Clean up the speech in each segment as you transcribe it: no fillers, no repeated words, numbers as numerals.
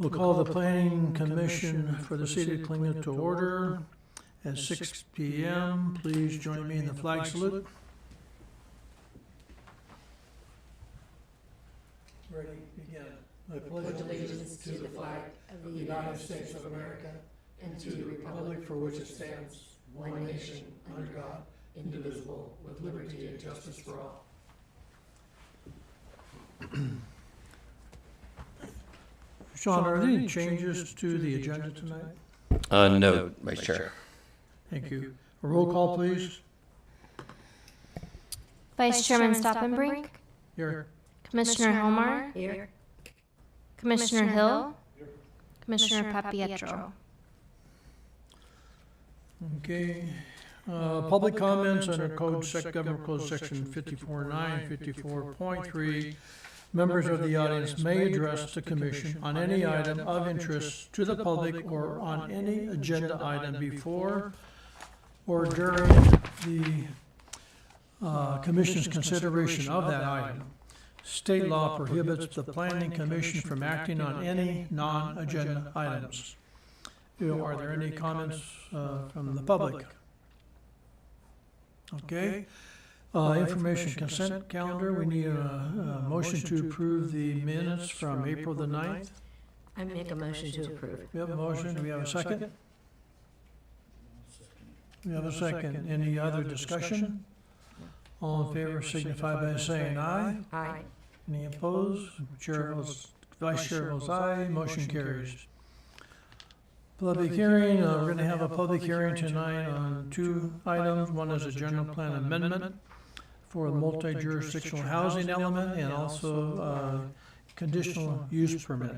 We'll call the Planning Commission for the City of Clingman to order at 6 p.m. Please join me in the flag salute. Ready, begin. I pledge allegiance to the flag of the United States of America and to the republic for which it stands, one nation, under God, indivisible, with liberty and justice for all. Sean, are there any changes to the agenda tonight? No, Vice Chair. Thank you. A roll call, please. Vice Chairman Stoppenbrink, Here. Commissioner Helmar, Here. Commissioner Hill, Commissioner Papietro. Okay. Public comments under Government Code Section 54.9, 54.3. Members of the audience may address the commission on any item of interest to the public or on any agenda item before or during the commission's consideration of that item. State law prohibits the planning commission from acting on any non-agenda items. Are there any comments from the public? Okay. Information consent calendar, we need a motion to approve the minutes from April the 9th. I make a motion to approve. We have a motion, do we have a second? We have a second. Any other discussion? All in favor signify by saying aye. Aye. Any opposed? Vice Chair votes aye, motion carries. Public hearing, we're going to have a public hearing tonight on two items. One is a general plan amendment for a multi-jurisdictional housing element and also conditional use permit.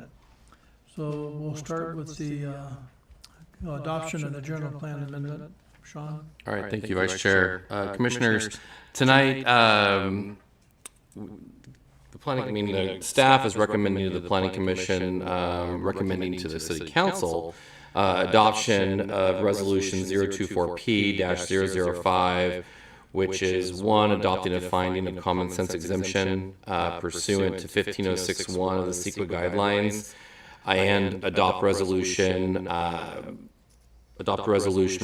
So we'll start with the adoption of the general plan amendment. Sean? All right, thank you, Vice Chair. Commissioners, tonight, the staff is recommending to the Planning Commission, recommending to the City Council, adoption of Resolution 024P-005, which is one, adopting a finding of common sense exemption pursuant to 15061 of the CEQA guidelines, and adopt resolution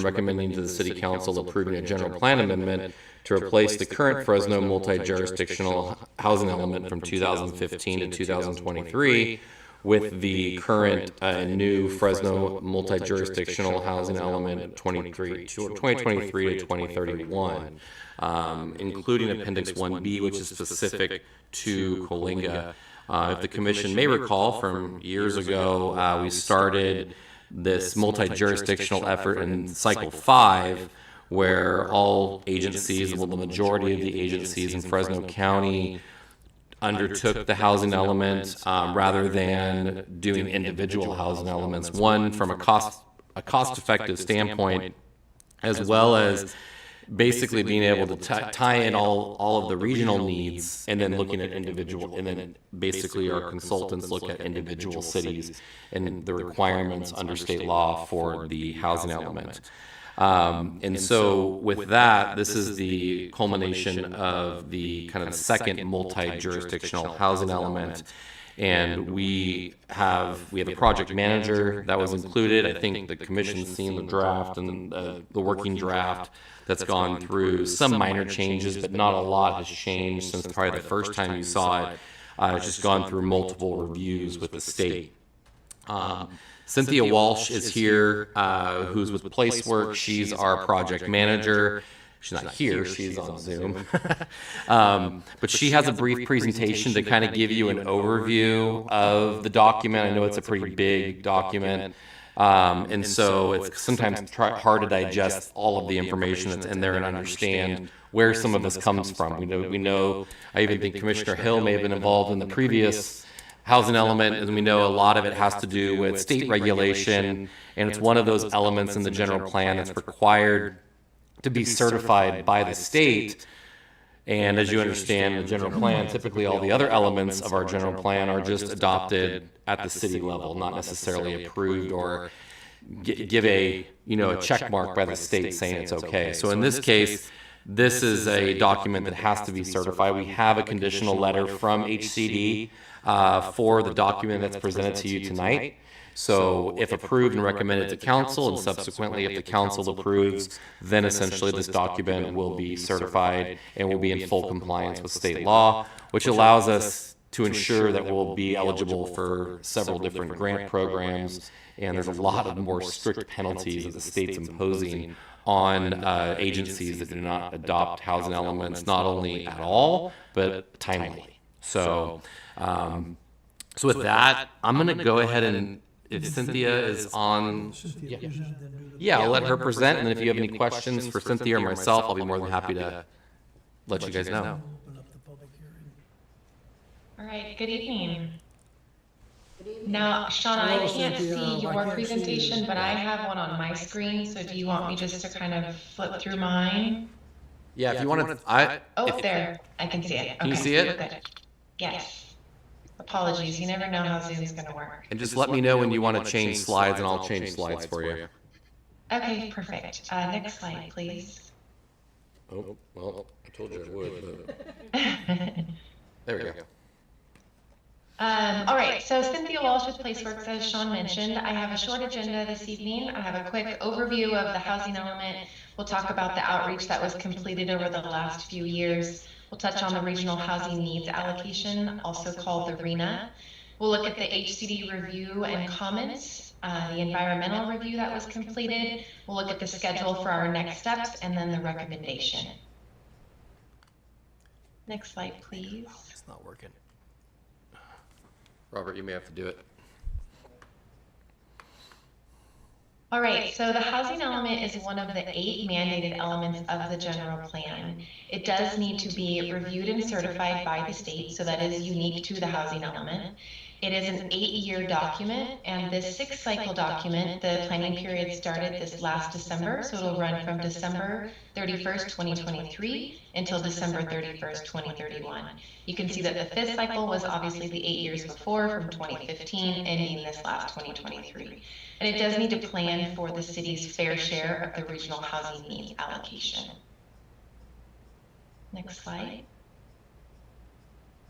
recommending to the City Council approving a general plan amendment to replace the current Fresno multi-jurisdictional housing element from 2015 to 2023 with the current new Fresno multi-jurisdictional housing element 2023 to 2031, including Appendix 1B, which is specific to Coalinga. If the Commission may recall from years ago, we started this multi-jurisdictional effort in Cycle 5, where all agencies, well, the majority of the agencies in Fresno County undertook the housing element rather than doing individual housing elements, one from a cost-effective standpoint, as well as basically being able to tie in all of the regional needs and then looking at individual, and then basically our consultants look at individual cities and the requirements under state law for the housing element. And so with that, this is the culmination of the kind of second multi-jurisdictional housing element. And we have a project manager that was included. I think the Commission's seen the draft and the working draft that's gone through some minor changes, but not a lot has changed since probably the first time you saw it. It's just gone through multiple reviews with the state. Cynthia Walsh is here, who's with Placework. She's our project manager. She's not here, she's on Zoom. But she has a brief presentation to kind of give you an overview of the document. I know it's a pretty big document. And so it's sometimes hard to digest all of the information that's in there and understand where some of this comes from. We know, I even think Commissioner Hill may have been involved in the previous housing element, and we know a lot of it has to do with state regulation, and it's one of those elements in the general plan that's required to be certified by the state. And as you understand, the general plan, typically all the other elements of our general plan are just adopted at the city level, not necessarily approved or give a check mark by the state saying it's okay. So in this case, this is a document that has to be certified. We have a conditional letter from HCD for the document that's presented to you tonight. So if approved and recommended to council, and subsequently if the council approves, then essentially this document will be certified and will be in full compliance with state law, which allows us to ensure that we'll be eligible for several different grant programs. And there's a lot of more strict penalties that the state's imposing on agencies that do not adopt housing elements, not only at all, but timely. So, so with that, I'm going to go ahead and, if Cynthia is on, yeah, I'll let her present. And then if you have any questions for Cynthia or myself, I'll be more than happy to let you guys know. All right, good evening. Now, Sean, I can't see your presentation, but I have one on my screen, so do you want me just to kind of flip through mine? Yeah, if you want to, there, I can see it. Can you see it? Good. Yes. Apologies, you never know how Zoom's gonna work. And just let me know when you want to change slides, and I'll change slides for you. Okay, perfect. Next slide, please. Oh, well, I told you I would, but there we go. All right, so Cynthia Walsh with PlaceWorks, as Sean mentioned. I have a short agenda this evening. I have a quick overview of the housing element. We'll talk about the outreach that was completed over the last few years. We'll touch on the Regional Housing Needs Allocation, also called the RHNA. We'll look at the HCD review and comments, the environmental review that was completed. We'll look at the schedule for our next steps, and then the recommendation. Next slide, please. It's not working. Robert, you may have to do it. All right, so the housing element is one of the 8 mandated elements of the general plan. It does need to be reviewed and certified by the state, so that is unique to the housing element. It is an 8-year document, and this 6-cycle document, the planning period started this last December, so it'll run from December 31st, 2023 until December 31st, 2031. You can see that the 5th cycle was obviously the 8 years before, from 2015, ending this last 2023. And it does need to plan for the city's fair share of the regional housing needs allocation. Next slide.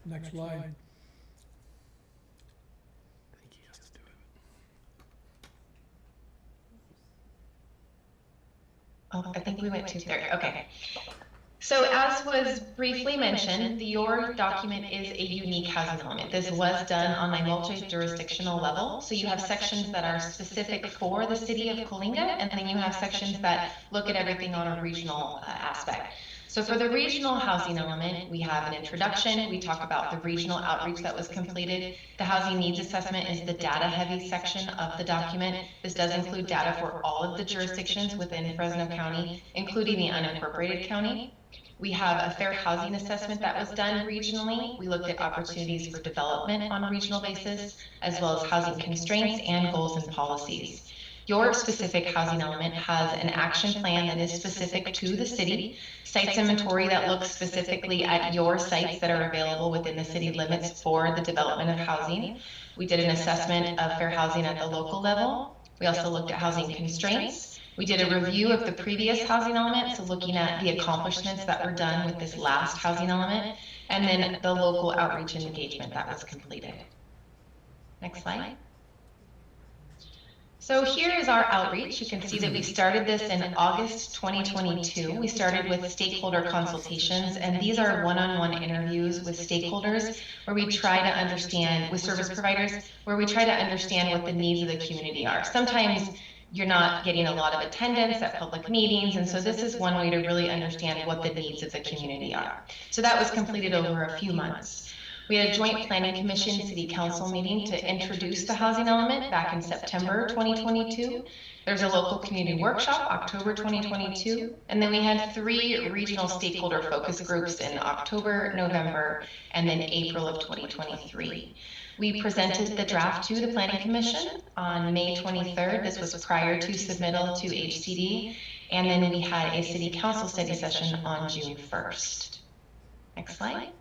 Next slide. Oh, I think we went to 30. Okay. So as was briefly mentioned, your document is a unique housing element. This was done on a multi-jurisdictional level. So you have sections that are specific for the city of Coalinga, and then you have sections that look at everything on a regional aspect. So for the regional housing element, we have an introduction. We talk about the regional outreach that was completed. The housing needs assessment is the data-heavy section of the document. This does include data for all of the jurisdictions within Fresno County, including the unincorporated county. We have a fair housing assessment that was done regionally. We looked at opportunities for development on a regional basis, as well as housing constraints and goals and policies. Your specific housing element has an action plan that is specific to the city, sites inventory that looks specifically at your sites that are available within the city limits for the development of housing. We did an assessment of fair housing at the local level. We also looked at housing constraints. We did a review of the previous housing element, so looking at the accomplishments that were done with this last housing element, and then the local outreach and engagement that was completed. Next slide. So here is our outreach. You can see that we started this in August 2022. We started with stakeholder consultations, and these are one-on-one interviews with stakeholders where we try to understand, with service providers, where we try to understand what the needs of the community are. Sometimes you're not getting a lot of attendance at public meetings, and so this is one way to really understand what the needs of the community are. So that was completed over a few months. We had a joint planning commission city council meeting to introduce the housing element back in September 2022. There's a local community workshop, October 2022, and then we had 3 regional stakeholder focus groups in October, November, and then April of 2023. We presented the draft to the Planning Commission on May 23rd. This was prior to submittal to HCD, and then we had a city council study session on June 1st. Next slide.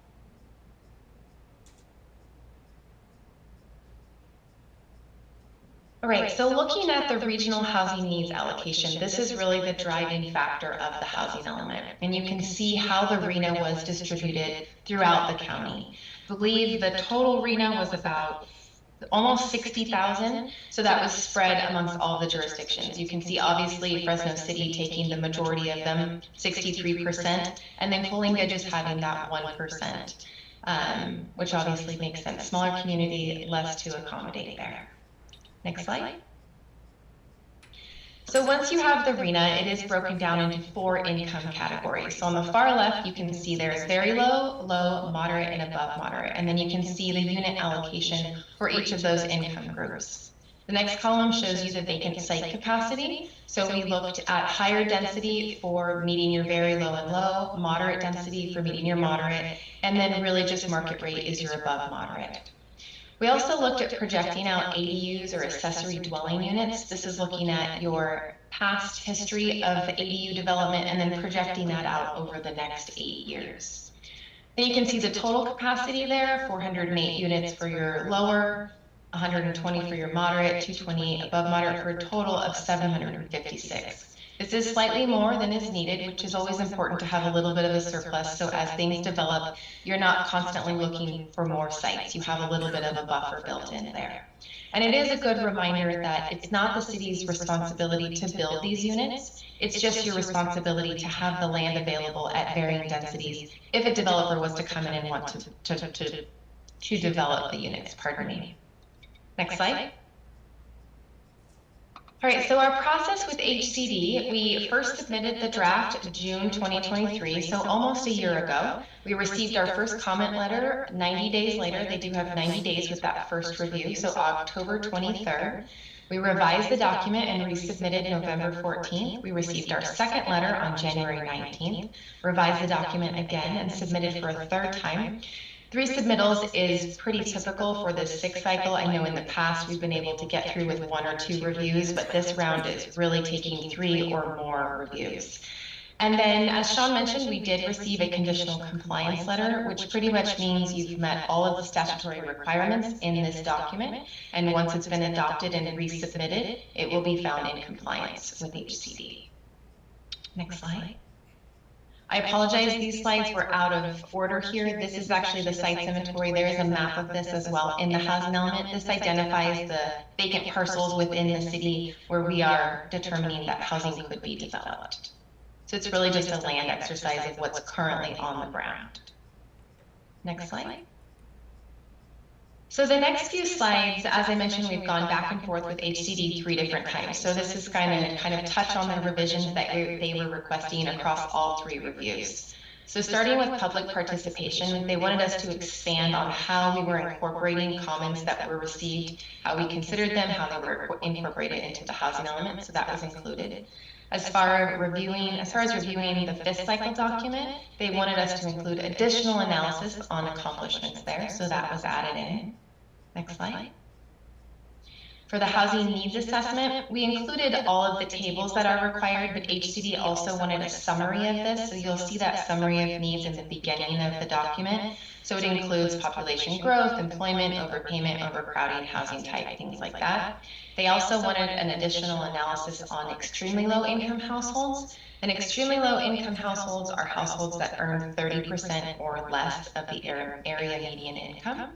All right, so looking at the regional housing needs allocation, this is really the driving factor of the housing element. And you can see how the RHNA was distributed throughout the county. I believe the total RHNA was about almost 60,000. So that was spread amongst all the jurisdictions. You can see obviously Fresno City taking the majority of them, 63%, and then Coalinga just having that 1%, which obviously makes sense. Smaller community, less to accommodate there. Next slide. So once you have the RHNA, it is broken down into 4 income categories. So on the far left, you can see there's very low, low, moderate, and above moderate. And then you can see the unit allocation for each of those income groups. The next column shows you the vacant site capacity. So we looked at higher density for meeting your very low and low, moderate density for meeting your moderate, and then really just market rate is your above moderate. We also looked at projecting out ADUs or accessory dwelling units. This is looking at your past history of ADU development and then projecting that out over the next 8 years. Then you can see the total capacity there, 408 units for your lower, 120 for your moderate, 220 above moderate, for a total of 756. This is slightly more than is needed, which is always important to have a little bit of a surplus, so as things develop, you're not constantly looking for more sites. You have a little bit of a buffer built in there. And it is a good reminder that it's not the city's responsibility to build these units. It's just your responsibility to have the land available at varying densities if a developer was to come in and want to develop the units. Pardon me. Next slide. All right, so our process with HCD, we first submitted the draft June 2023, so almost a year ago. We received our first comment letter 90 days later. They do have 90 days with that first review, so October 23rd. We revised the document and resubmitted November 14th. We received our second letter on January 19th, revised the document again, and submitted for a third time. 3 submittals is pretty typical for this 6 cycle. I know in the past we've been able to get through with 1 or 2 reviews, but this round is really taking 3 or more reviews. And then, as Sean mentioned, we did receive a conditional compliance letter, which pretty much means you've met all of the statutory requirements in this document. And once it's been adopted and resubmitted, it will be found in compliance with HCD. Next slide. I apologize, these slides were out of order here. This is actually the sites inventory. There is a map of this as well in the housing element. This identifies the vacant parcels within the city where we are determining that housing could be developed. So it's really just a land exercise of what's currently on the ground. Next slide. So the next few slides, as I mentioned, we've gone back and forth with HCD 3 different times. So this is kind of touch on the revisions that they were requesting across all 3 reviews. So starting with public participation, they wanted us to expand on how we were incorporating comments that were received, how we considered them, how they were incorporated into the housing element. So that was included. As far as reviewing the 5th cycle document, they wanted us to include additional analysis on accomplishments there, so that was added in. Next slide. For the housing needs assessment, we included all of the tables that are required, but HCD also wanted a summary of this, so you'll see that summary of needs in the beginning of the document. So it includes population growth, employment, overpayment, overcrowding, housing type, things like that. They also wanted an additional analysis on extremely low income households. And extremely low income households are households that earn 30% or less of the area median income.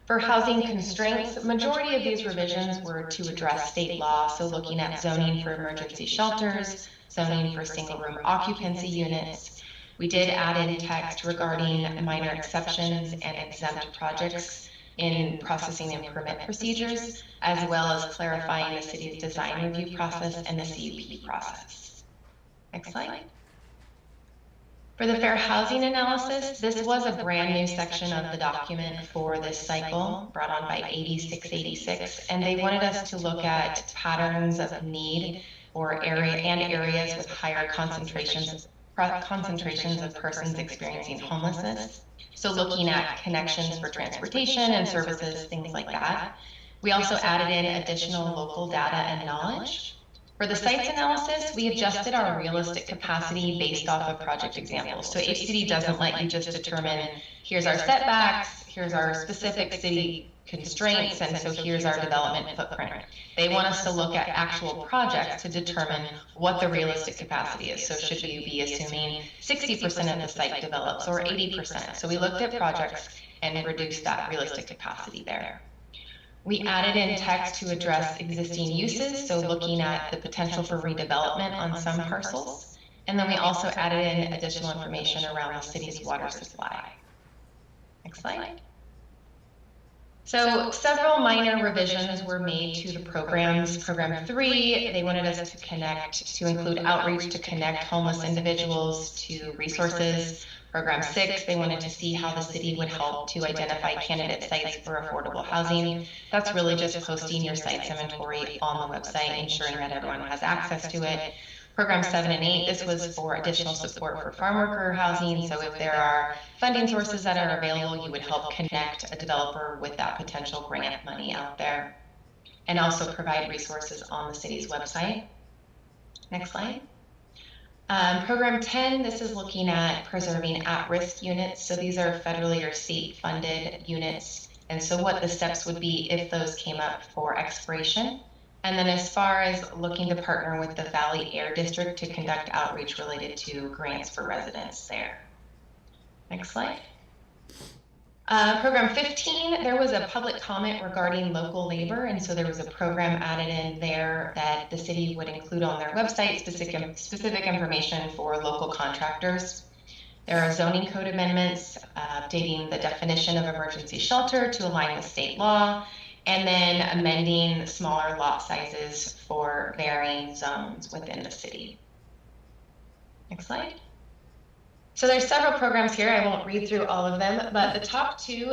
For housing constraints, the majority of these revisions were to address state law, so looking at zoning for emergency shelters, zoning for single room occupancy units. We did add in text regarding minor exceptions and exempt projects in processing and permit procedures, as well as clarifying the city's design review process and the CUP process. Next slide. For the fair housing analysis, this was a brand new section of the document for this cycle, brought on by 8686, and they wanted us to look at patterns of need or areas with higher concentrations of persons experiencing homelessness. So looking at connections for transportation and services, things like that. We also added in additional local data and knowledge. For the sites analysis, we adjusted our realistic capacity based off of project examples. So HCD doesn't let you just determine, here's our setbacks, here's our specific city constraints, and so here's our development footprint. They want us to look at actual projects to determine what the realistic capacity is. So should we be assuming 60% of the site develops or 80%? So we looked at projects and reduced that realistic capacity there. We added in text to address existing uses, so looking at the potential for redevelopment on some parcels. And then we also added in additional information around the city's water supply. Next slide. So several minor revisions were made to the programs. Program 3, they wanted us to include outreach to connect homeless individuals to resources. Program 6, they wanted to see how the city would help to identify candidate sites for affordable housing. That's really just posting your site's inventory on the website, ensuring that everyone has access to it. Program 7 and 8, this was for additional support for farm worker housing. So if there are funding sources that are available, you would help connect a developer with that potential grant money out there, and also provide resources on the city's website. Next slide. Program 10, this is looking at preserving at-risk units. So these are federally or state funded units. And so what the steps would be if those came up for expiration. And then as far as looking to partner with the Valley Air District to conduct outreach related to grants for residents there. Next slide. Program 15, there was a public comment regarding local labor, and so there was a program added in there that the city would include on their website specific information for local contractors. There are zoning code amendments updating the definition of emergency shelter to align with state law, and then amending smaller lot sizes for varying zones within the city. Next slide. So there's several programs here. I won't read through all of them, but the top two,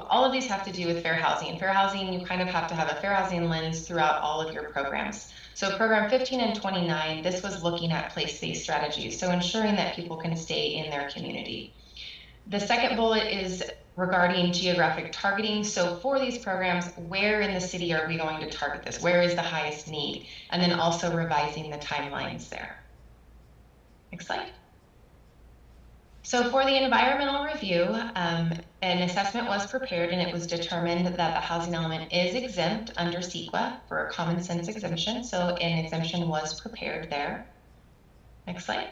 all of these have to do with fair housing. Fair housing, you kind of have to have a fair housing lens throughout all of your programs. So program 15 and 29, this was looking at place-based strategies. So ensuring that people can stay in their community. The second bullet is regarding geographic targeting. So for these programs, where in the city are we going to target this? Where is the highest need? And then also revising the timelines there. Next slide. So for the environmental review, an assessment was prepared and it was determined that the housing element is exempt under CEQA for a common sense exemption. So an exemption was prepared there. Next slide.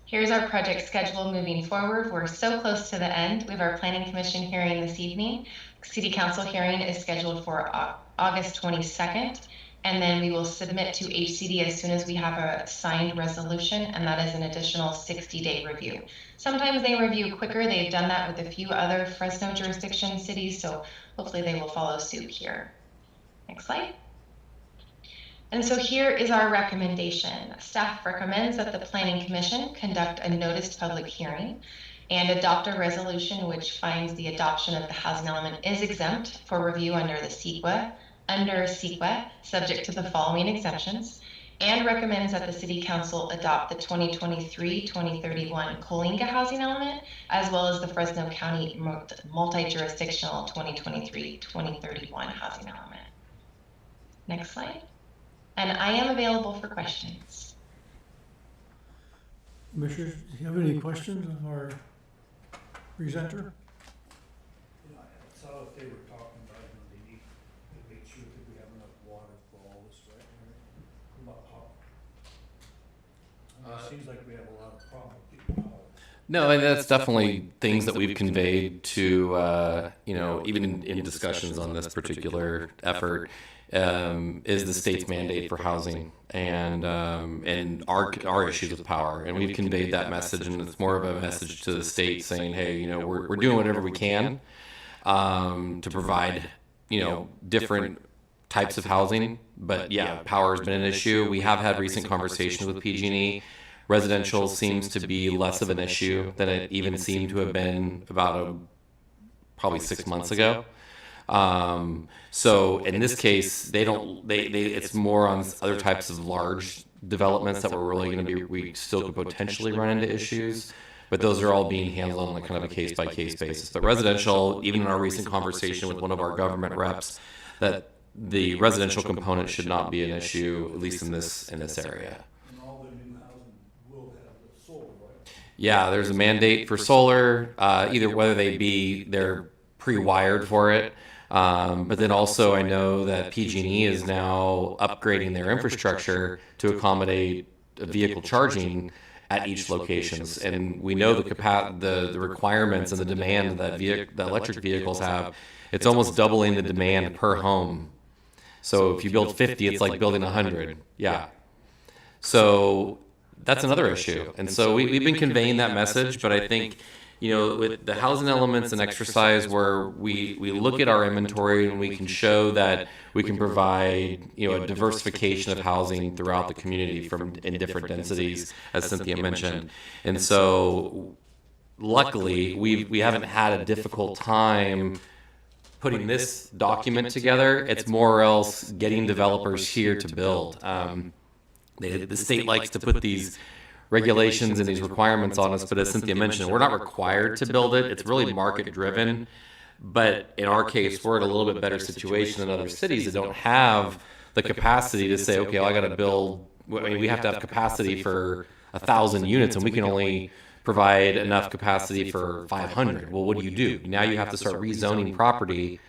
Here's our project schedule moving forward. We're so close to the end. We have our Planning Commission hearing this evening. City Council hearing is scheduled for August 22nd. And then we will submit to HCD as soon as we have a signed resolution, and that is an additional 60-day review. Sometimes they review quicker. They've done that with a few other Fresno jurisdiction cities, so hopefully they will follow suit here. Next slide. And so here is our recommendation. Staff recommends that the Planning Commission conduct a noticed public hearing and adopt a resolution which finds the adoption of the housing element is exempt for review under CEQA, subject to the following exemptions, and recommends that the City Council adopt the 2023-2031 Coalinga housing element, as well as the Fresno County multi-jurisdictional 2023-2031 housing element. Next slide. And I am available for questions. Commissioners, do you have any questions of our presenter? I saw that they were talking about, they need to make sure that we have enough water for all this, right? About power. It seems like we have a lot of problems with getting power. No, and that's definitely things that we've conveyed to, even in discussions on this particular effort, is the state's mandate for housing and our issues with power. And we've conveyed that message, and it's more of a message to the state saying, hey, we're doing whatever we can to provide, different types of housing. But yeah, power has been an issue. We have had recent conversations with PG&E. Residential seems to be less of an issue than it even seemed to have been about probably 6 months ago. So in this case, it's more on other types of large developments that we're really going to be, we still could potentially run into issues, but those are all being handled on kind of a case by case basis. But residential, even in our recent conversation with one of our government reps, that the residential component should not be an issue, at least in this area. And all the new housing will have the solar, right? Yeah, there's a mandate for solar, either whether they're pre-wired for it. But then also I know that PG&E is now upgrading their infrastructure to accommodate vehicle charging at each locations. And we know the requirements and the demand that electric vehicles have it's almost doubling the demand per home. So if you build 50, it's like building 100. Yeah. So that's another issue. And so we've been conveying that message, but I think, with the housing elements and exercise where we look at our inventory and we can show that we can provide, a diversification of housing throughout the community in different densities, as Cynthia mentioned. And so luckily, we haven't had a difficult time putting this document together. It's more or else getting developers here to build. The state likes to put these regulations and these requirements on us, but as Cynthia mentioned, we're not required to build it. It's really market driven. But in our case, we're in a little bit better situation than other cities that don't have the capacity to say, okay, well, I got to build. I mean, we have to have capacity for 1,000 units, and we can only provide enough capacity for 500. Well, what do? Now you have to start rezoning property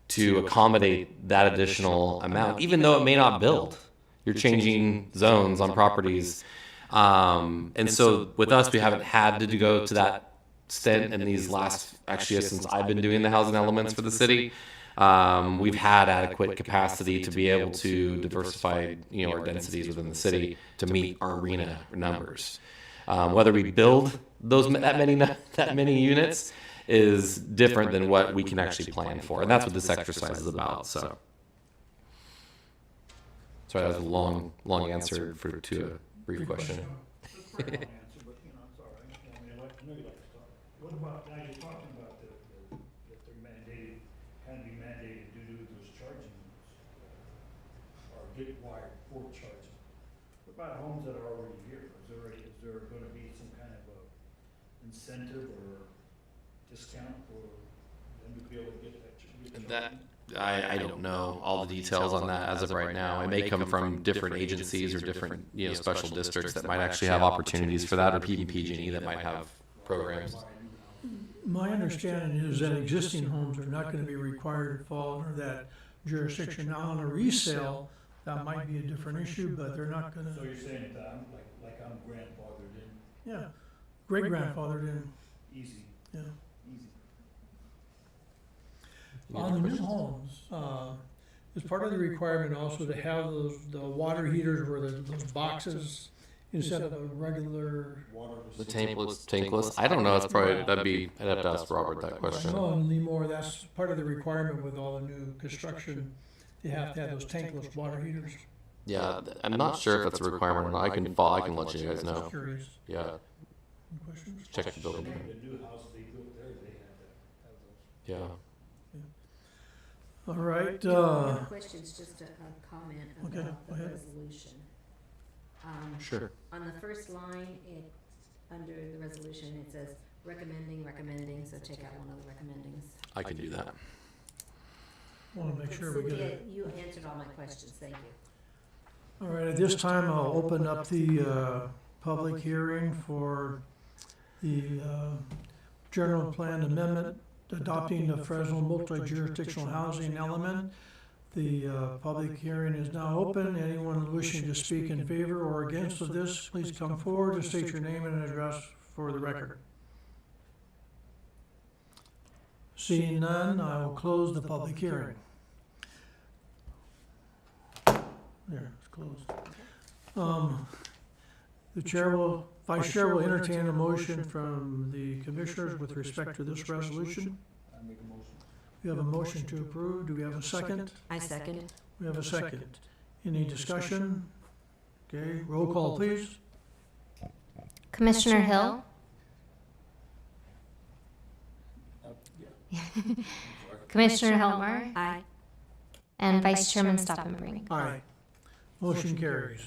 to accommodate that additional amount, even though it may not build. You're changing zones on properties. And so with us, we haven't had to go to that extent in these last, actually, since I've been doing the housing elements for the city. We've had adequate capacity to be able to diversify, our densities within the city to meet our arena numbers. Whether we build that many units is different than what we can actually plan for, and that's what this exercise is about. So, sorry, that was a long answer to a brief question. That's a pretty long answer, but, it's all right. I mean, I know you like to talk. What about, now you're talking about that they're mandated, can be mandated due to those charging, or get wired for charging. What about homes that are already here? Is there gonna be some kind of a incentive or discount for them to be able to get that? I don't know all the details on that as of right now. It may come from different agencies or different, special districts that might actually have opportunities for that, or even PG&E that might have programs. My understanding is that existing homes are not gonna be required to fall under that jurisdiction. Now, on a resale, that might be a different issue, but they're not gonna, So you're saying that I'm I'm grandfathered in, yeah, great-grandfathered in, easy, yeah. easy. On the new homes, is part of the requirement also to have the water heaters where those boxes instead of a regular? The tankless. I don't know. It's probably I'd have to ask Robert that question. No, anymore, that's part of the requirement with all the new construction. You have to have those tankless water heaters. Yeah, I'm not sure if that's a requirement or not. I can let you guys know. Curious. Yeah, Any questions? check the building. The new house they built there, they have those. Yeah. All right, No questions, just a comment Okay, about go the ahead. resolution. Sure. On the first line, under the resolution, it says recommending, so take out one of the recommendings. I can do that. want to make sure we get Cynthia, it. you answered all my questions, thank you. All right, at this time, I'll open up the public hearing for the general plan amendment adopting the Fresno multi-jurisdictional housing element. The public hearing is now open. Anyone wishing to speak in favor or against of this, please come forward and state your name and address for the record. Seeing none, I will close the public hearing. There, it's closed. The Vice Chair will entertain a motion from the commissioners with respect to this resolution. I make a motion. We have a motion to approve. Do we have a second? I second. We have a second. Any discussion? Okay, roll call, please. Commissioner Hill, Commissioner Helmer, Aye. and Vice Chairman Stoppenbrink. Aye. Motion carries.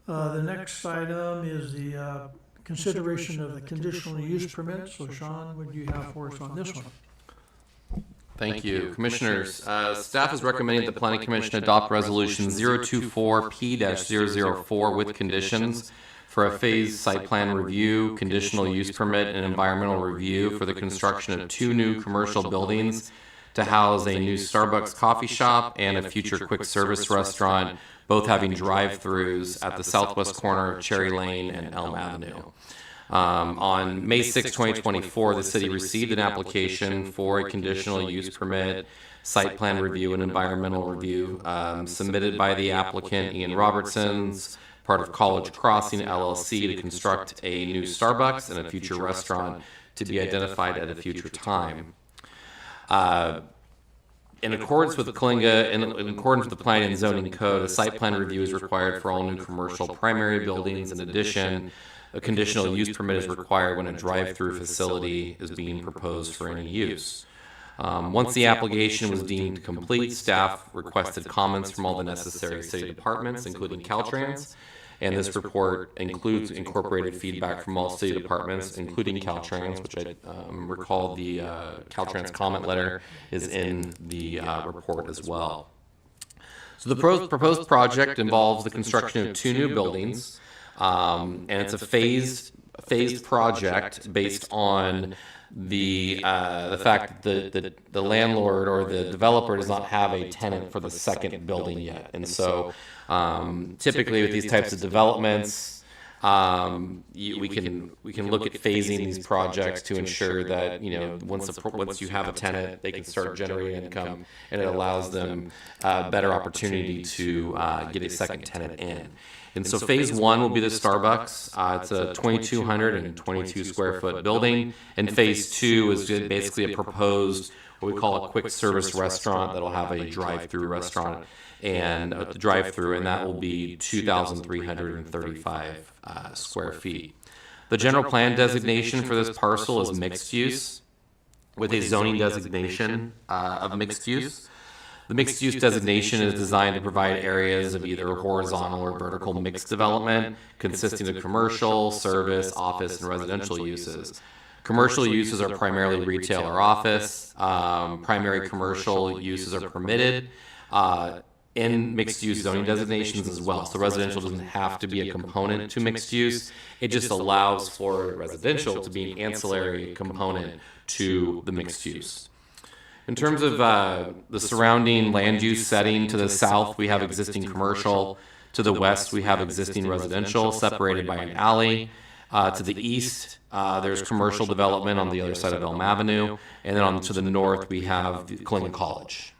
The next item is the consideration of the conditional use permit. So Sean, what do you have for us on this one? Thank you. Commissioners, staff is recommending the Planning Commission adopt Resolution 024P-004 with conditions for a phased site plan review, conditional use permit, and environmental review for the construction of 2 new commercial buildings to house a new Starbucks coffee shop and a future quick service restaurant, both having drive-throughs at the southwest corner of Cherry Lane and Elm Avenue. On May 6, 2024, the city received an application for a conditional use permit, site plan review, and environmental review submitted by the applicant Ian Robertsons, part of College Crossing LLC, to construct a new Starbucks and a future restaurant to be identified at a future time. In accordance with the Coalinga, in accordance with the Planning and Zoning Code, a site plan review is required for all new commercial primary buildings. In addition, a conditional use permit is required when a drive-through facility is being proposed for any use. Once the application was deemed complete, staff requested comments from all the necessary city departments, including Caltrans, and this report includes incorporated feedback from all city departments, including Caltrans, which I recall the Caltrans comment letter is in the report as well. So the proposed project involves the construction of 2 new buildings, and it's a phased project based on the fact that the landlord or the developer does not have a tenant for the second building yet. And so typically with these types of developments, we can look at phasing these projects to ensure that, you know, once you have a tenant, they can start generating income, and it allows them better opportunity to get a second tenant in. And so phase 1 will be the Starbucks. It's a 2,222 square foot building. And phase 2 is basically a proposed, what we call a quick service restaurant that'll have a drive-through restaurant and a drive-through, and that will be 2,335 square feet. The general plan designation for this parcel is mixed use, with a zoning designation of mixed use. The mixed-use designation is designed to provide areas of either horizontal or vertical mixed development consisting of commercial, service, office, and residential uses. Commercial uses are primarily retail or office. Primary commercial uses are permitted in mixed-use zoning designations as well. So residential doesn't have to be a component to mixed use. It just allows for residential to be an ancillary component to the mixed use. In terms of the surrounding land use setting, to the south we have existing commercial, to the west we have existing residential separated by an alley. To the east there's commercial development on the other side of Elm Avenue, and then to the north we have the Coalinga College.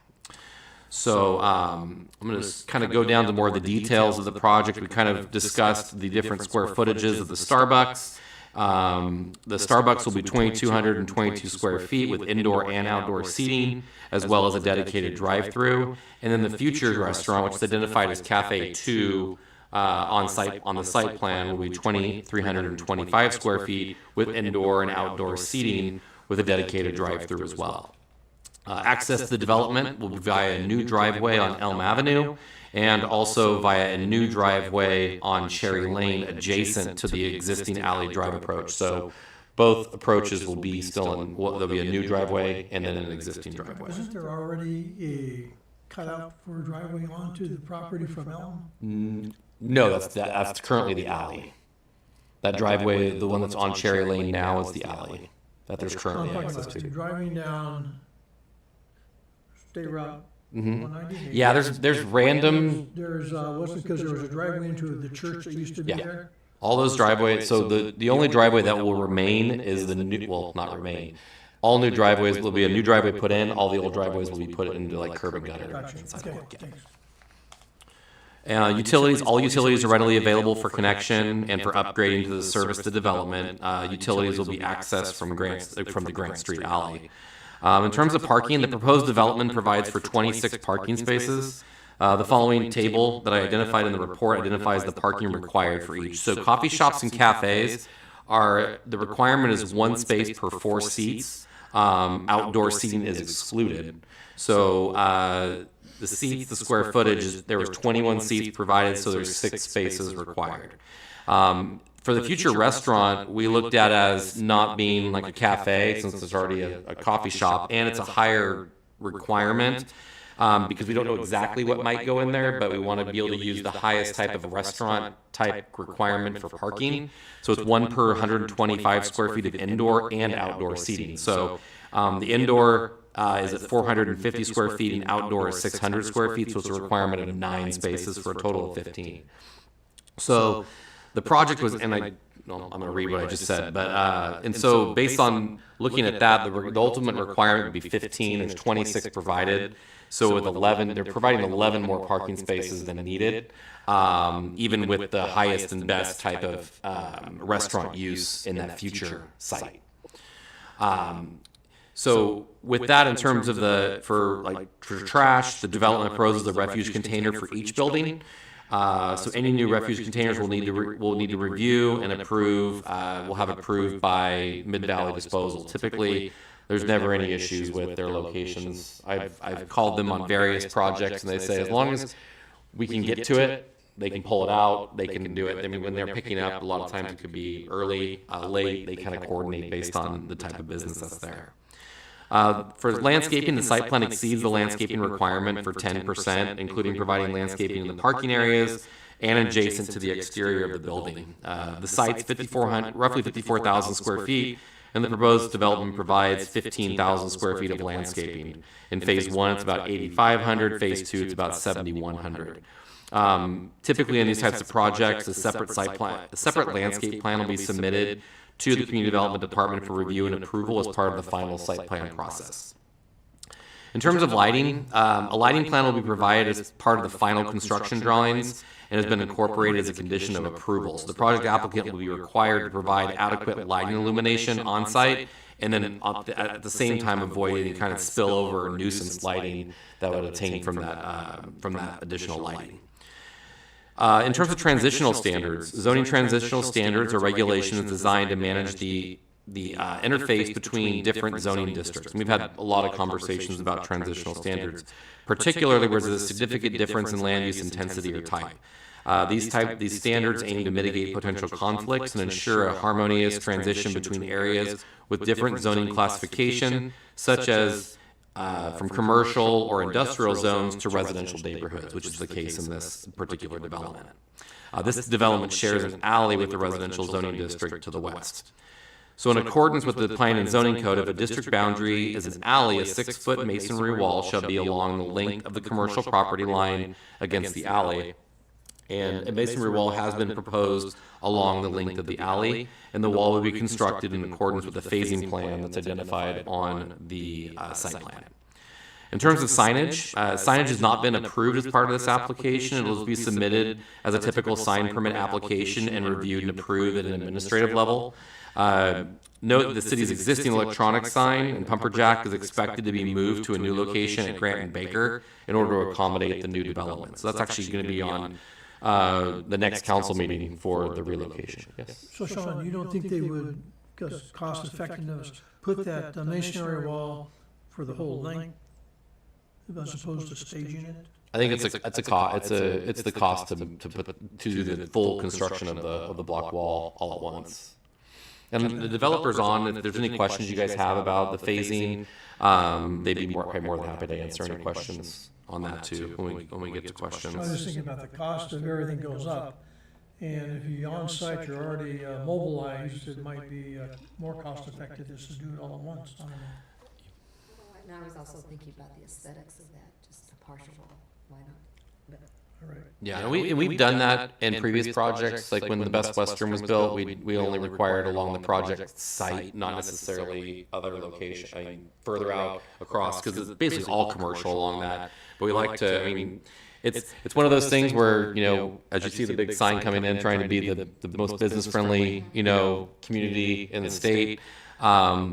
So I'm going to kind of go down to more of the details of the project. We kind of discussed the different square footages of the Starbucks. The Starbucks will be 2,222 square feet with indoor and outdoor seating, as well as a dedicated drive-through. And then the future restaurant, which is identified as Cafe 2 on the site plan, will be 2,325 square feet with indoor and outdoor seating with a dedicated drive-through as well. Access to the development will be via a new driveway on Elm Avenue, and also via a new driveway on Cherry Lane adjacent to the existing alley drive approach. So both approaches will be there'll be a new driveway and then an existing driveway. Isn't there already a cutout for a driveway onto the property from Elm? No, that's currently the alley. That driveway, the one that's on Cherry Lane now, is the alley that there's currently access to. Driving down State Route 198. Yeah, there's random. There's, wasn't because there was a driveway into the church that used to be there? All those driveways, so the only driveway that will remain is the new, well, not remain. All new driveways will be a new driveway put in, all the old driveways will be put into like curb and gutter. Gotcha. and Okay, sidewalk, yeah. thanks. Utilities, all utilities are readily available for connection and for upgrading to the service to development. Utilities will be accessed from the Grant Street alley. In terms of parking, the proposed development provides for 26 parking spaces. The following table that I identified in the report identifies the parking required for each. So coffee shops and cafes the requirement is 1 space per 4 seats. Outdoor seating is excluded. So the seats, the square footage, there was 21 seats provided, so there's 6 spaces required. For the future restaurant, we looked at as not being like a cafe, since there's already a coffee shop, and it's a higher requirement because we don't know exactly what might go in there, but we want to be able to use the highest type of restaurant type requirement for parking. So it's 1 per 125 square feet of indoor and outdoor seating. So the indoor is at 450 square feet and outdoor is 600 square feet, so it's a requirement of 9 spaces for a total of 15. So the project was, and I'm going to read what I just said. But and so based on looking at that, the ultimate requirement would be 15. There's 26 provided. So with 11, they're providing 11 more parking spaces than needed, even with the highest and best type of restaurant use in that future site. So with that, in terms of for trash, the development proposes a refuge container for each building. So any new refuge containers will need to review and approve. We'll have approved by Mid Valley Disposal. Typically, there's never any issues with their locations. I've called them on various projects, and they say as long as we can get to it, they can pull it out, they can do it. I mean, when they're picking up, a lot of times it could be early, late. They kind of coordinate based on the type of business that's there. For landscaping, the site plan exceeds the landscaping requirement for 10%, including providing landscaping in the parking areas and adjacent to the exterior of the building. The site's roughly 54,000 square feet, and the proposed development provides 15,000 square feet of landscaping. In phase 1, it's about 8,500. Phase 2, it's about 7,100. Typically, in these types of projects, a separate landscape plan will be submitted to the Community Development Department for review and approval as part of the final site plan process. In terms of lighting, a lighting plan will be provided as part of the final construction drawings and has been incorporated as a condition of approval. So the project applicant will be required to provide adequate lighting illumination on site, and then at the same time avoid any kind of spillover or nuisance lighting that would obtain from that additional lighting. In terms of transitional standards, zoning transitional standards are regulations designed to manage the interface between different zoning districts. And we've had a lot of conversations about transitional standards, particularly where there's a significant difference in land use intensity or type. These standards aim to mitigate potential conflicts and ensure a harmonious transition between areas with different zoning classification, such as from commercial or industrial zones to residential neighborhoods, which is the case in this particular development. This development shares an alley with the residential zoning district to the west. So in accordance with the Planning and Zoning Code, if a district boundary is an alley, a 6-foot masonry wall shall be along the length of the commercial property line against the alley. And a masonry wall has been proposed along the length of the alley, and the wall will be constructed in accordance with the phasing plan that's identified on the site plan. In terms of signage, signage has not been approved as part of this application. It will be submitted as a typical sign permit application and reviewed and approved at an administrative level. Note that the city's existing electronic sign and pumper jack is expected to be moved to a new location at Grant and Baker in order to accommodate the new development. So that's actually going to be on the next council meeting for the relocation. Yes. So Sean, you don't think they would, because cost effectiveness, put that masonry wall for the whole length as opposed to staging it? I think it's the cost to do the full construction of the block wall all at once. And the developers if there's any questions you guys have about the phasing, they'd be more than happy to answer any questions on that too when we get to questions. I was just thinking about the cost of everything goes up, and if you're on site, you're already mobilized, it might be more cost effective just to do it all at once. I don't know. And I was also thinking about the aesthetics of that, just a partial wall, why not? But All right. Yeah, and we've done that in previous projects, like when the Best Western was built, we only required along the project site, not necessarily other location, I mean, further out across, because it's basically all commercial along that. But we like to, I mean, it's one of those things where, as you see the big sign coming in, trying to be the most business-friendly, community in the state.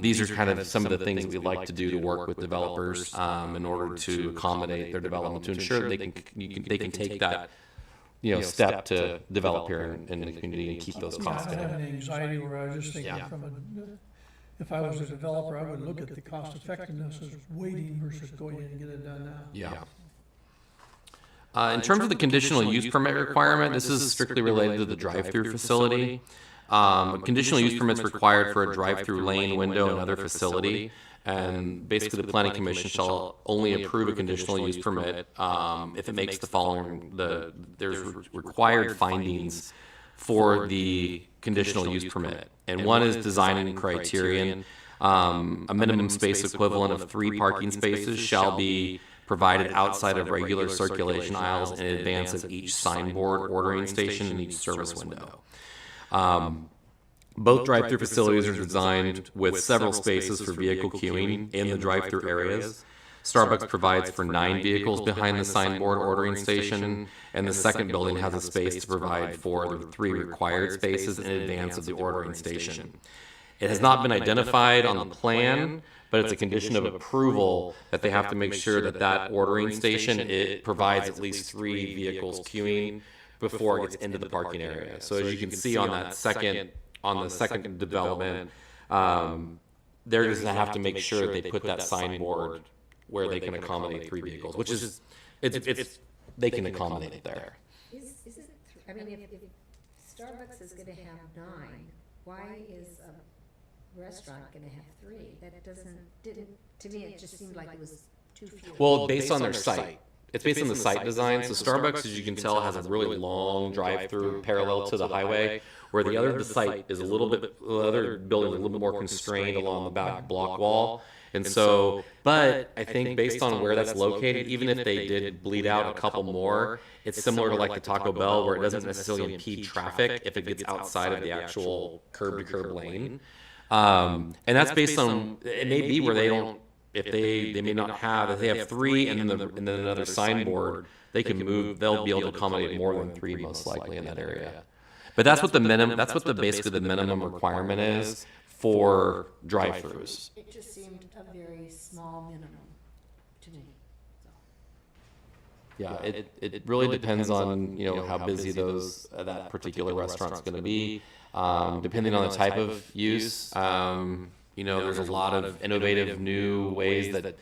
These are kind of some of the things we like to do to work with developers in order to accommodate their development, to ensure that they can take that step to develop here in the community and keep those costs I don't have down. any anxiety where I was just thinking if I was a developer, I would look at the cost effectiveness of waiting versus going in and get it done now. Yeah. In terms of the conditional use permit requirement, this is strictly related to the drive-through facility. Conditional use permits required for a drive-through lane, window, and other facility. And basically, the Planning Commission shall only approve a conditional use permit if it makes the following: there's required findings for the conditional use permit, and one is design and criterion. A minimum space equivalent of 3 parking spaces shall be provided outside of regular circulation aisles in advance of each signboard, ordering station, and each service window. Both drive-through facilities are designed with several spaces for vehicle queuing in the drive-through areas. Starbucks provides for 9 vehicles behind the signboard ordering station, and the second building has a space to provide for the 3 required spaces in advance of the ordering station. It has not been identified on the plan, but it's a condition of approval that they have to make sure that that ordering station, it provides at least 3 vehicles queuing before it gets into the parking area. So as you can see on the second development, they're just gonna have to make sure they put that signboard where they can accommodate 3 vehicles, which is, they can accommodate it there. Is it, I mean, if Starbucks is gonna have 9, why is a restaurant gonna have 3? That to me, it just seemed like it was too few. Well, based on their site. It's based on the site design. So Starbucks, as you can tell, has a really long drive-through parallel to the highway, where the site is the other building is a little bit more constrained along the back block wall. And so, but I think based on where that's located, even if they did bleed out a couple more, it's similar to like the Taco Bell, where it doesn't necessarily impede traffic if it gets outside of the actual curb-to-curb lane. And that's based on, it may be where they don't, if they may not have, if they have 3 and then another signboard, they can move, they'll be able to accommodate more than 3 most likely in that area. But that's what basically the minimum requirement is for drive-throughs. It just seemed a very small minimum to me, so. Yeah, it really depends on, how busy that particular restaurant's gonna be. Depending on the type of use, there's a lot of innovative new ways that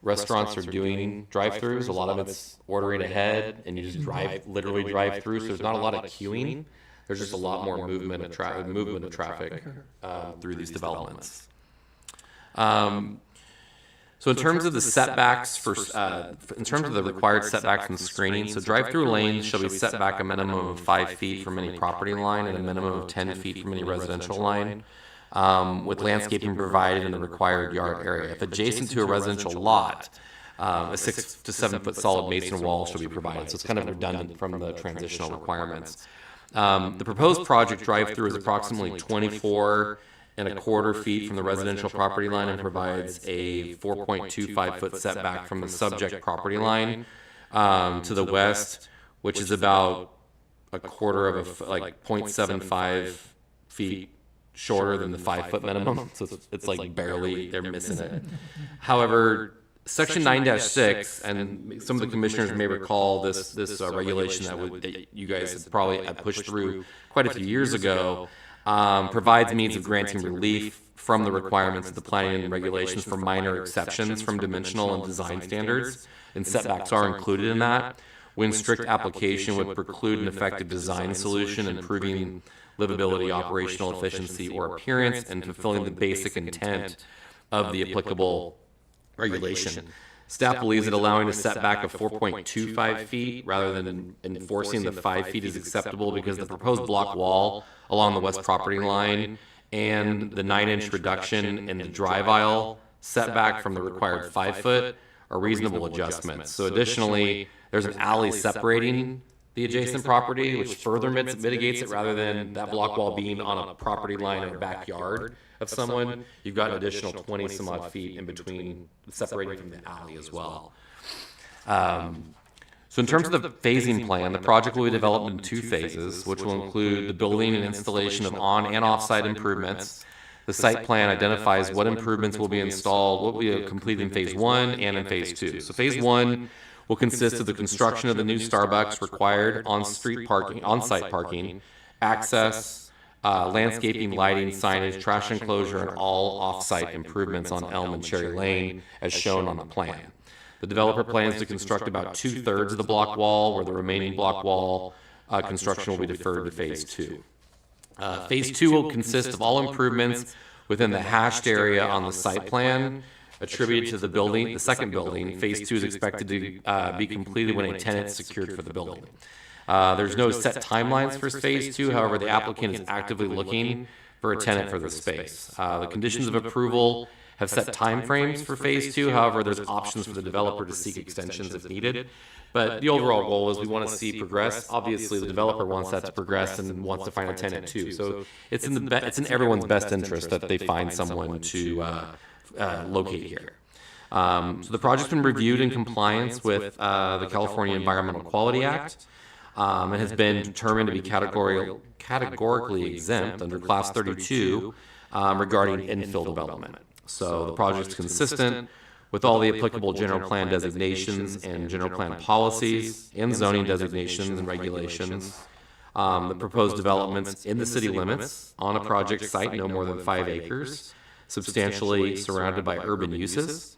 restaurants are doing drive-throughs. A lot of it's ordering ahead and you just literally drive through. So there's not a lot of queuing. There's just a lot more movement of traffic through these developments. So in terms of the setbacks in terms of the required setbacks from the screening, so drive-through lanes shall be set back a minimum of 5 feet from any property line and a minimum of 10 feet from any residential line, with landscaping provided in the required yard area. If adjacent to a residential lot, a 6 to 7 foot solid mason wall shall be provided. So it's kind of redundant from the transitional requirements. The proposed project drive-through is approximately 24.25 feet from the residential property line and provides a 4.25 foot setback from the subject property line to the west, which is about a quarter of like 0.75 feet shorter than the 5 foot minimum. So it's like barely, they're missing it. However, Section 9-6, and some of the commissioners may recall this regulation that you guys had probably pushed through quite a few years ago, provides means of granting relief from the requirements of the planning and regulations for minor exceptions from dimensional and design standards, and setbacks are included in that, when strict application would preclude an effective design solution, improving livability, operational efficiency, or appearance, and fulfilling the basic intent of the applicable regulation. Staff believes that allowing a setback of 4.25 feet rather than enforcing the 5 feet is acceptable because the proposed block wall along the west property line and the 9-inch reduction in the drive aisle setback from the required 5 foot are reasonable adjustments. So additionally, there's an alley separating the adjacent property, which further mitigates it rather than that block wall being on a property line or backyard of someone. You've got an additional 20 some odd feet in between, separating from the alley as well. So in terms of the phasing plan, the project will be developed in 2 phases, which will include the building and installation of on and off-site improvements. The site plan identifies what improvements will be installed, what will be completed in phase 1 and in phase 2. So phase 1 will consist of the construction of the new Starbucks required on-site parking, access, landscaping, lighting, signage, trash enclosure, and all off-site improvements on Elm and Cherry Lane as shown on the plan. The developer plans to construct about 2/3 of the block wall, where the remaining block wall construction will be deferred to phase 2. Phase 2 will consist of all improvements within the hashed area on the site plan attributed to the second building. Phase 2 is expected to be completed when a tenant is secured for the building. There's no set timelines for phase 2. However, the applicant is actively looking for a tenant for the space. The conditions of approval have set timeframes for phase 2. However, there's options for the developer to seek extensions if needed. But the overall goal is we want to see progress. Obviously, the developer wants that to progress and wants to find a tenant too. So it's in everyone's best interest that they find someone to locate here. So the project's been reviewed in compliance with the California Environmental Quality Act. It has been determined to be categorically exempt under Class 32 regarding infill development. So the project's consistent with all the applicable general plan designations and general plan policies and zoning designations and regulations. The proposed developments in the city limits on a project site no more than 5 acres, substantially surrounded by urban uses.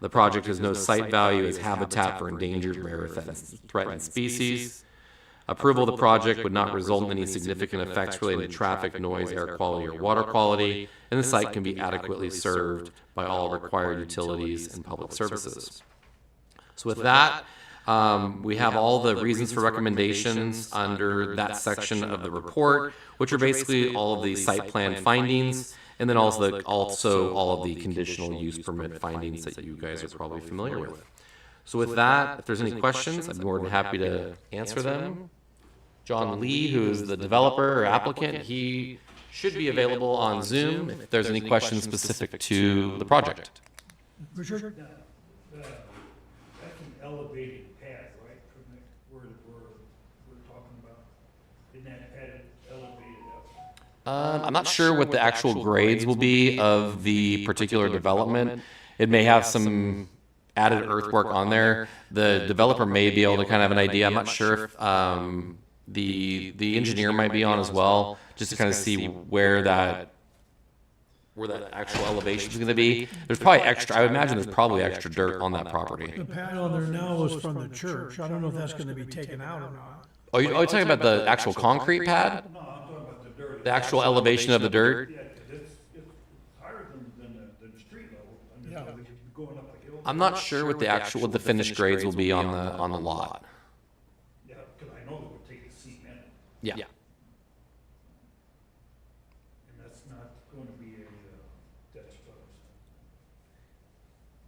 The project has no site value as habitat for endangered, rare, or threatened species. Approval of the project would not result in any significant effects related to traffic, noise, air quality, or water quality, and the site can be adequately served by all required utilities and public services. So with that, we have all the reasons for recommendations under that section of the report, which are basically all of the site plan findings, and then also all of the conditional use permit findings that you guys are probably familiar with. So with that, if there's any questions, I'd be more than happy to answer them. John Lee, who is the developer or applicant, he should be available on Zoom if there's any questions specific to the project. Richard? That's an elevated pad, right, from where we're talking about? Isn't that pad elevated up? I'm not sure what the actual grades will be of the particular development. It may have some added earthwork on there. The developer may be able to kind of have an idea. I'm not sure if the engineer might be on as well, just to kind of see where that actual elevation is going to be. There's probably extra. I would imagine there's probably extra dirt on that property. The pad on there now is from the church. I don't know if that's gonna be taken out or not. Oh, you're talking about the actual concrete pad? No, I'm talking about the dirt. The actual elevation of the dirt? Yeah, 'cause it's higher than the street level. Yeah. Going up a hill. I'm not sure what the finished grades will be on the lot. Yeah, because I know they would take the cement, Yeah. and that's not going to be that's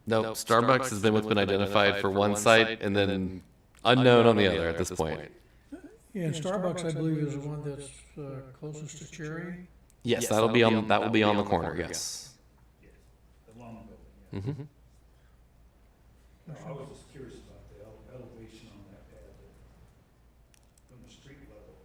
No, Starbucks has been what's been identified for one site and then unknown on the other at this point. Yeah, and Starbucks, I believe, is the one that's closest to Cherry. Yes, that will be on the corner. Yes. yes, the long building. Yeah. Mm-hmm. I was just curious about the elevation on that pad from the street level.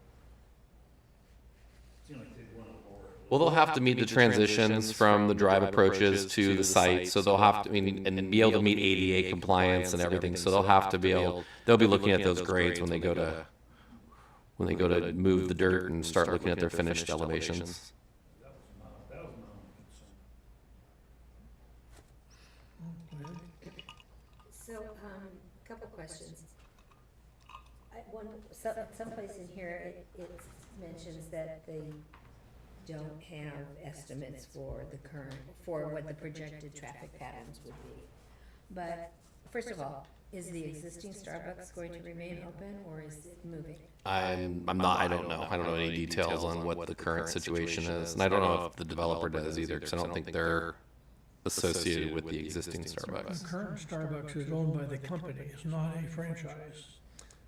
Seemed like they'd want to lower it. Well, they'll have to meet the transitions from the drive approaches to the site, so they'll have to, and be able to meet ADA compliance and everything. So they'll be looking at those grades when they go to move the dirt and start looking at their finished elevations. That was my concern. So, couple questions. Someplace in here, it mentions that they don't have estimates for what the projected traffic patterns would be. But, first of all, is the existing Starbucks going to remain open, or is it moving? I don't know. I don't know any details on what the current situation is, and I don't know if the developer does either, because I don't think they're associated with the existing The Starbucks. current Starbucks is owned by the company, it's not a franchise.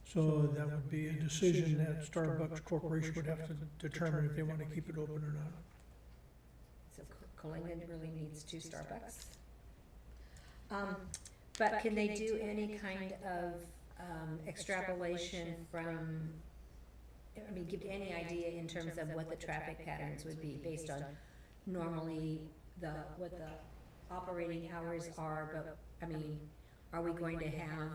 So that would be a decision that Starbucks Corporation would have to determine if they want to keep it open or not. So Killington really needs 2 Starbucks. But can they do any kind of extrapolation from, give any idea in terms of what the traffic patterns would be based on normally what the operating hours are, but, are we going to have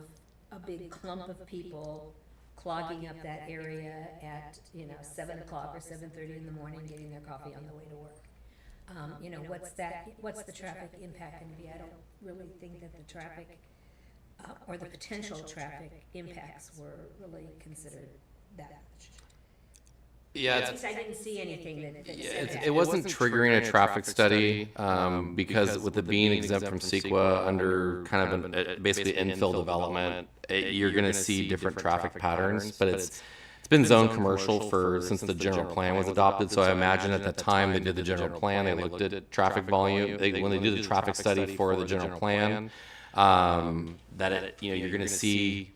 a big clump of people clogging up that area at, 7 o'clock or 7:30 in the morning, getting their coffee on the way to work? What's the traffic impact going to be? I don't really think that the traffic, or the potential traffic impacts were really considered that much. Yeah, At least I didn't see anything that said that. it wasn't triggering a traffic study because with it being exempt from CEQA under kind of basically infill development, you're going to see different traffic patterns, but it's been zoned commercial since the general plan was adopted, so I imagine at the time they did the general plan, they looked at traffic volume, when they did the traffic study for the general plan, you're gonna see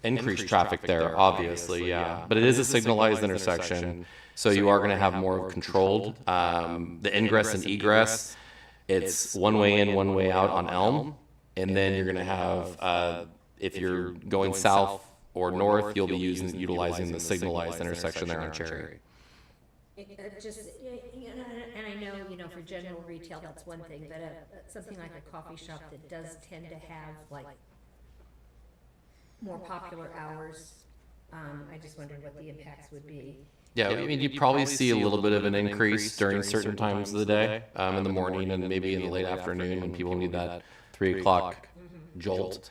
increased traffic there, obviously, yeah. But it is a signalized intersection, so you are gonna have more controlled, the ingress and egress, it's one way in, one way out on Elm, and then you're gonna have, if you're going south or north, you'll be utilizing the signalized intersection there on Cherry. And I know, for general retail, that's one thing, but something like a coffee shop that does tend to have like more popular hours, I just wondered what the impacts would be. Yeah, I mean, you probably see a little bit of an increase during certain times of the day, in the morning and maybe in the late afternoon when people need that 3 o'clock jolt.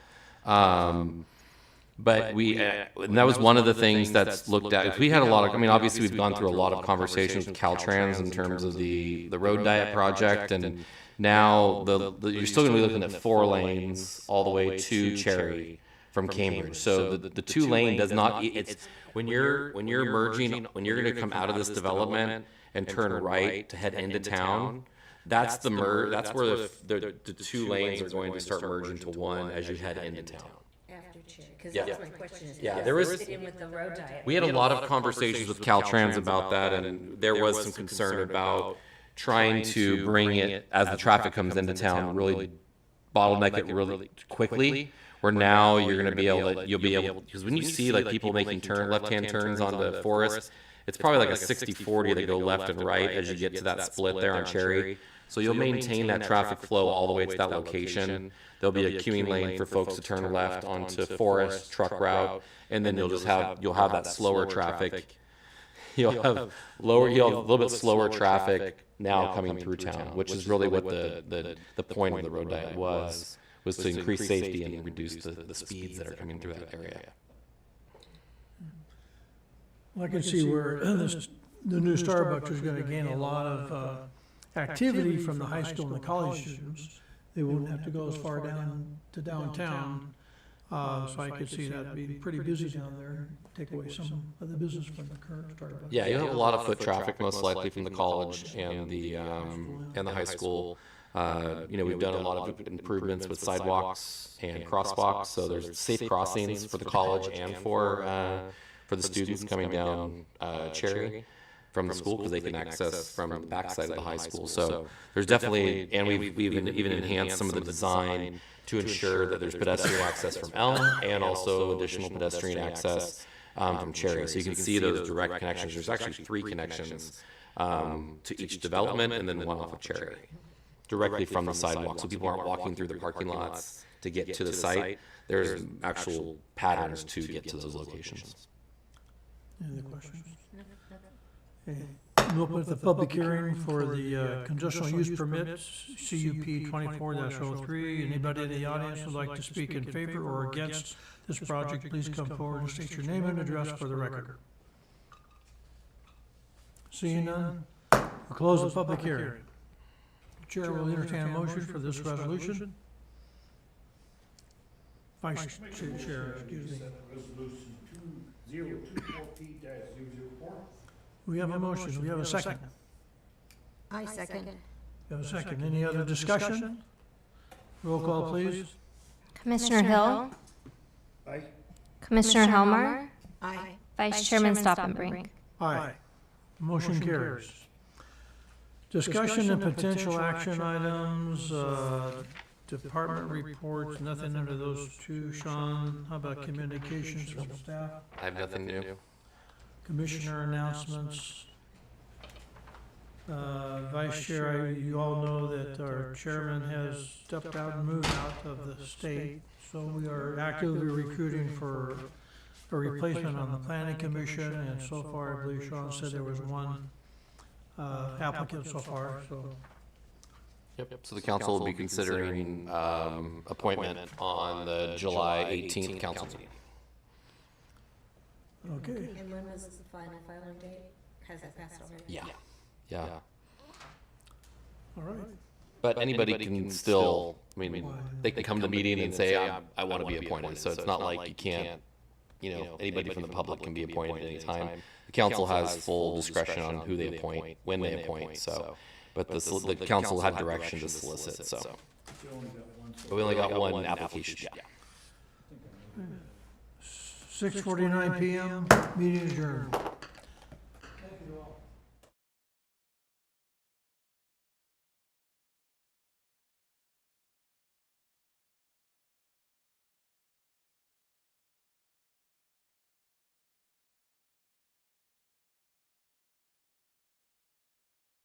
But and that was one of the things that's looked at. We had a lot of, obviously we've gone through a lot of conversations with Caltrans in terms of the road diet project, and now you're still gonna be looking at 4 lanes all the way to Cherry from Cambridge. So the 2 lane does not, it's, when you're merging, when you're gonna come out of this development and turn right to head into town, that's where the 2 lanes are going to start merging to one as you head into town. After Cherry, because Yeah. that's my question is, Yeah, does there this was- fit in with the road diet? We had a lot of conversations with Caltrans about that, and there was some concern about trying to bring it, as the traffic comes into town, really bottleneck it really quickly, where now you're gonna be able to, because when you see like people making left-hand turns onto Forest, it's probably like a 60-40 that go left and right as you get to that split there on Cherry. So you'll maintain that traffic flow all the way to that location. There'll be a queuing lane for folks to turn left onto Forest truck route, and then you'll have that slower traffic. You'll have a little bit slower traffic now coming through town, which is really what the point of the road diet was to increase safety and reduce the speeds that are coming through that area. I can see where the new Starbucks is gonna gain a lot of activity from the high school and the college students. They won't have to go as far down to downtown, so I could see that being pretty busy down there, take away some of the business from the current Starbucks. Yeah, you'll have a lot of foot traffic, most likely from the college and the high school. We've done a lot of improvements with sidewalks and crosswalks, so there's safe crossings for the college and for the students coming down Cherry from the school, because they can access from the backside of the high school. So there's definitely, and we've even enhanced some of the design to ensure that there's pedestrian access from Elm and also additional pedestrian access from Cherry. So you can see those direct connections. There's actually 3 connections to each development, and then one off of Cherry, directly from the sidewalk. So people aren't walking through the parking lots to get to the site. There's actual patterns to get to those locations. Any other questions? Okay. We'll open the public hearing for the conditional use permits, CUP 24-03. Anybody in the audience would like to speak in favor or against this project, please come forward and state your name and address for the record. Seeing none, we'll close the public hearing. Chair will entertain a motion for this resolution. Vice Chair, excuse me. Resolution 2024P-004. We have a motion. We have a second. I second. We have a second. Any other discussion? Roll call, please. Commissioner Hill, Aye. Commissioner Helmer, Aye. Vice Chairman Stoppenbrink. Aye. Motion carries. Discussion and potential action items, department reports, nothing under those 2. Sean, how about communications from staff? I have nothing new. Commissioner announcements. Vice Chair, you all know that our chairman has stepped out and moved out of the state, so we are actively recruiting for a replacement on the planning commission, and so far, I believe Sean said there was 1 applicant so far, so. Yep. So the council will be considering appointment on the July 18th council meeting. Okay. And when was the final filing date? Has that passed already? Yeah. All right. But anybody can still, they can come to the meeting and say, I want to be appointed. So it's not like you can't, anybody from the public can be appointed at any time. The council has full discretion on who they appoint, when they appoint, so. But the council had direction to solicit, so. You only got one, so But we only got one application, yeah. 6:49 PM, meeting adjourned.